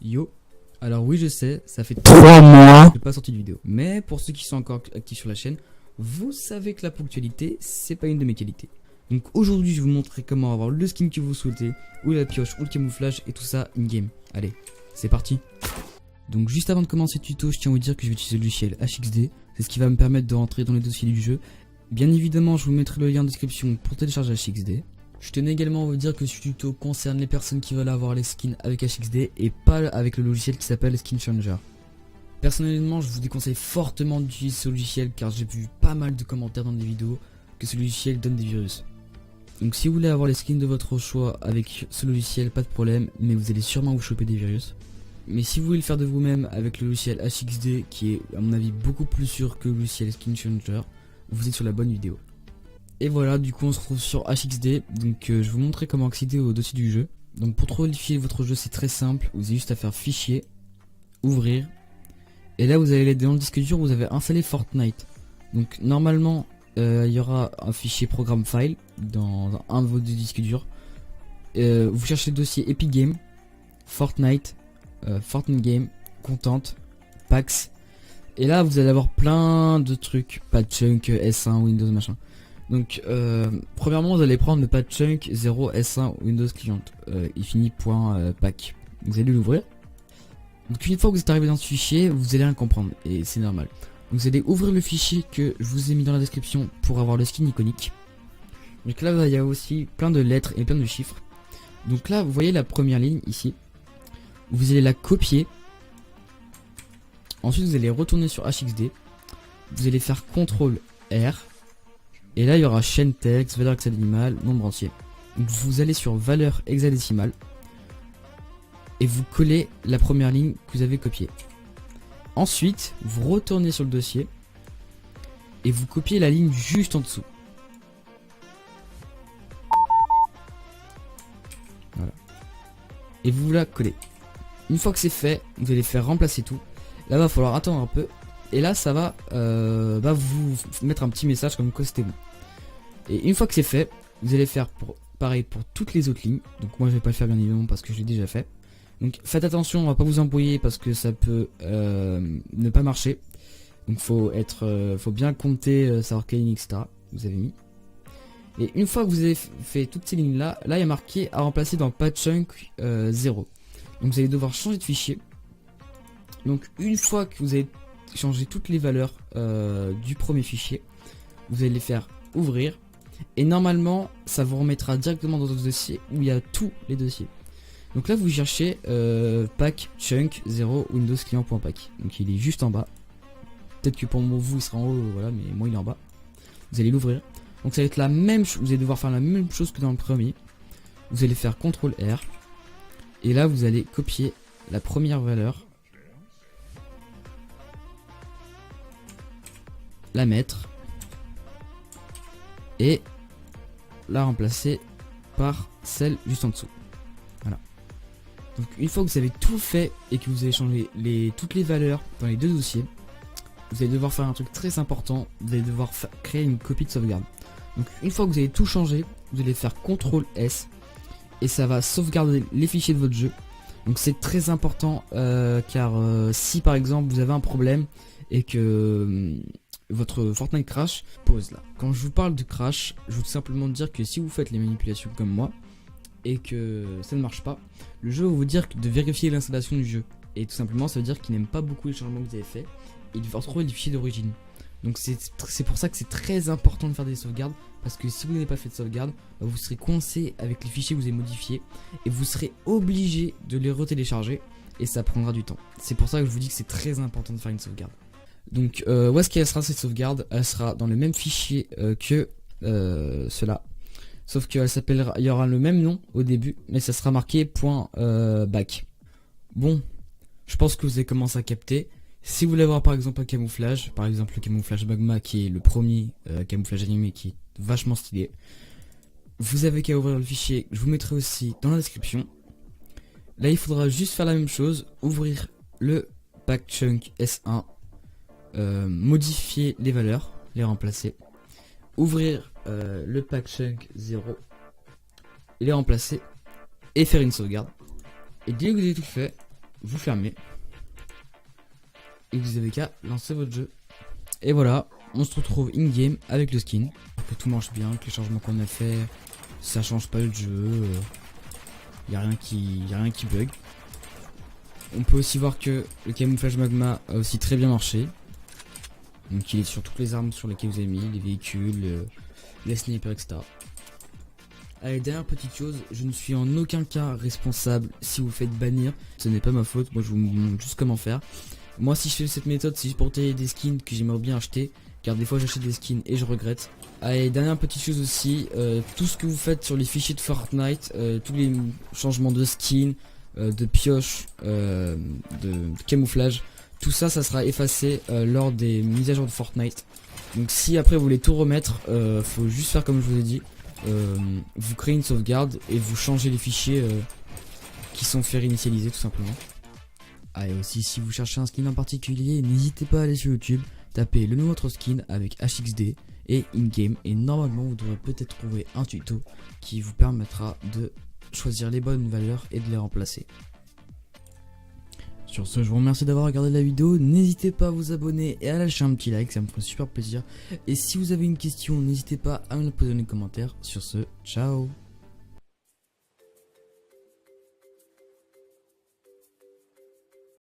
Yo, alors oui je sais, ça fait 3 mois que je n'ai pas sorti de vidéo. Mais pour ceux qui sont encore actifs sur la chaîne, vous savez que la ponctualité, c'est pas une de mes qualités. Donc aujourd'hui je vais vous montrer comment avoir le skin que vous souhaitez, ou la pioche, ou le camouflage, et tout ça in-game. Allez, c'est parti. Donc juste avant de commencer le tuto, je tiens à vous dire que je vais utiliser le logiciel HXD. C'est ce qui va me permettre de rentrer dans les dossiers du jeu. Bien évidemment, je vous mettrai le lien en description pour télécharger HXD. Je tenais également à vous dire que ce tuto concerne les personnes qui veulent avoir les skins avec HXD et pas avec le logiciel qui s'appelle Skin Changer. Personnellement, je vous déconseille fortement d'utiliser ce logiciel car j'ai vu pas mal de commentaires dans des vidéos que ce logiciel donne des virus. Donc si vous voulez avoir les skins de votre choix avec ce logiciel, pas de problème, mais vous allez sûrement vous choper des virus. Mais si vous voulez le faire de vous-même avec le logiciel HXD, qui est à mon avis beaucoup plus sûr que le logiciel Skin Changer, vous êtes sur la bonne vidéo. Et voilà, du coup on se retrouve sur HXD, donc je vais vous montrer comment accéder au dossier du jeu. Donc pour trouver le fichier de votre jeu, c'est très simple, vous avez juste à faire fichier, ouvrir, et là vous allez aller dans le disque dur, vous avez installé Fortnite. Donc normalement il y aura un fichier programme file dans un de vos deux disques durs. Vous cherchez le dossier Epic Game, Fortnite, Fortnite Game, Content, Pax, et là vous allez avoir plein de trucs, Patchunk, S1, Windows machin. Donc premièrement vous allez prendre le Patchunk 0 S1 Windows Client, il finit .pack. Vous allez l'ouvrir. Donc une fois que vous êtes arrivé dans ce fichier, vous allez rien comprendre et c'est normal. Donc vous allez ouvrir le fichier que je vous ai mis dans la description pour avoir le skin iconique. Donc là il y a aussi plein de lettres et plein de chiffres. Donc là vous voyez la première ligne ici. Vous allez la copier. Ensuite vous allez retourner sur HXD. Vous allez faire CTRL R. Et là il y aura chaîne texte, valeur hexadécimale, nombre entier. Donc vous allez sur valeur hexadécimale. Et vous collez la première ligne que vous avez copiée. Ensuite vous retournez sur le dossier. Et vous copiez la ligne juste en dessous. Voilà. Et vous la collez. Une fois que c'est fait, vous allez faire remplacer tout. Là va falloir attendre un peu. Et là ça va vous mettre un petit message comme quoi c'était bon. Et une fois que c'est fait, vous allez faire pareil pour toutes les autres lignes. Donc moi je vais pas le faire bien évidemment parce que je l'ai déjà fait. Donc faites attention, on va pas vous embrouiller parce que ça peut ne pas marcher. Donc faut bien compter, savoir quelle ligne etc. vous avez mis. Et une fois que vous avez fait toutes ces lignes là, il y a marqué à remplacer dans Patchunk 0. Donc vous allez devoir changer de fichier. Donc une fois que vous avez changé toutes les valeurs du premier fichier, vous allez les faire ouvrir. Et normalement ça vous remettra directement dans votre dossier où il y a tous les dossiers. Donc là vous cherchez pack chunk 0 windows client.pack. Donc il est juste en bas. Peut-être que pour vous il sera en haut, voilà, mais moi il est en bas. Vous allez l'ouvrir. Donc ça va être la même chose, vous allez devoir faire la même chose que dans le premier. Vous allez faire CTRL R. Et là vous allez copier la première valeur. La mettre. Et la remplacer par celle juste en dessous. Voilà. Donc une fois que vous avez tout fait et que vous avez changé toutes les valeurs dans les deux dossiers, vous allez devoir faire un truc très important. Vous allez devoir créer une copie de sauvegarde. Donc une fois que vous avez tout changé, vous allez faire CTRL S et ça va sauvegarder les fichiers de votre jeu. Donc c'est très important car si par exemple vous avez un problème et que votre Fortnite crash, pause là. Quand je vous parle de crash, je veux tout simplement dire que si vous faites les manipulations comme moi et que ça ne marche pas, le jeu va vous dire de vérifier l'installation du jeu. Et tout simplement ça veut dire qu'il n'aime pas beaucoup les changements que vous avez fait et il va retrouver les fichiers d'origine. Donc c'est pour ça que c'est très important de faire des sauvegardes, parce que si vous n'avez pas fait de sauvegarde, vous serez coincé avec les fichiers que vous avez modifiés et vous serez obligé de les retélécharger et ça prendra du temps. C'est pour ça que je vous dis que c'est très important de faire une sauvegarde. Donc où est-ce qu'elle sera cette sauvegarde? Elle sera dans le même fichier que cela. Sauf qu'il s'appellera, il y aura le même nom au début, mais ça sera marqué .back. Bon, je pense que vous avez commencé à capter. Si vous voulez avoir par exemple un camouflage, par exemple le camouflage magma qui est le premier camouflage animé qui est vachement stylé, vous avez qu'à ouvrir le fichier, je vous mettrai aussi dans la description. Là il faudra juste faire la même chose, ouvrir le Patchunk S1, modifier les valeurs, les remplacer, ouvrir le Patchunk 0, les remplacer et faire une sauvegarde. Et dès que vous avez tout fait, vous fermez. Et vous avez qu'à lancer votre jeu. Et voilà, on se retrouve in-game avec le skin. Que tout marche bien, que les changements qu'on a fait, ça change pas le jeu. Y a rien qui bug. On peut aussi voir que le camouflage magma a aussi très bien marché. Donc il est sur toutes les armes sur lesquelles vous avez mis, les véhicules, les snipers, etc. Allez, dernière petite chose, je ne suis en aucun cas responsable si vous faites bannir. Ce n'est pas ma faute, moi je vous montre juste comment faire. Moi si je fais cette méthode, c'est juste pour tester des skins que j'aimerais bien acheter. Car des fois j'achète des skins et je regrette. Allez, dernière petite chose aussi, tout ce que vous faites sur les fichiers de Fortnite, tous les changements de skin, de pioche, de camouflage, tout ça, ça sera effacé lors des mises à jour de Fortnite. Donc si après vous voulez tout remettre, faut juste faire comme je vous ai dit. Vous créez une sauvegarde et vous changez les fichiers qui sont fait réinitialiser tout simplement. Ah, et aussi si vous cherchez un skin en particulier, n'hésitez pas à aller sur YouTube, tapez le nom de votre skin avec HXD et in-game et normalement vous devrez peut-être trouver un tuto qui vous permettra de choisir les bonnes valeurs et de les remplacer. Sur ce, je vous remercie d'avoir regardé la vidéo, n'hésitez pas à vous abonner et à lâcher un petit like, ça me ferait super plaisir. Et si vous avez une question, n'hésitez pas à me la poser dans les commentaires. Sur ce, ciao.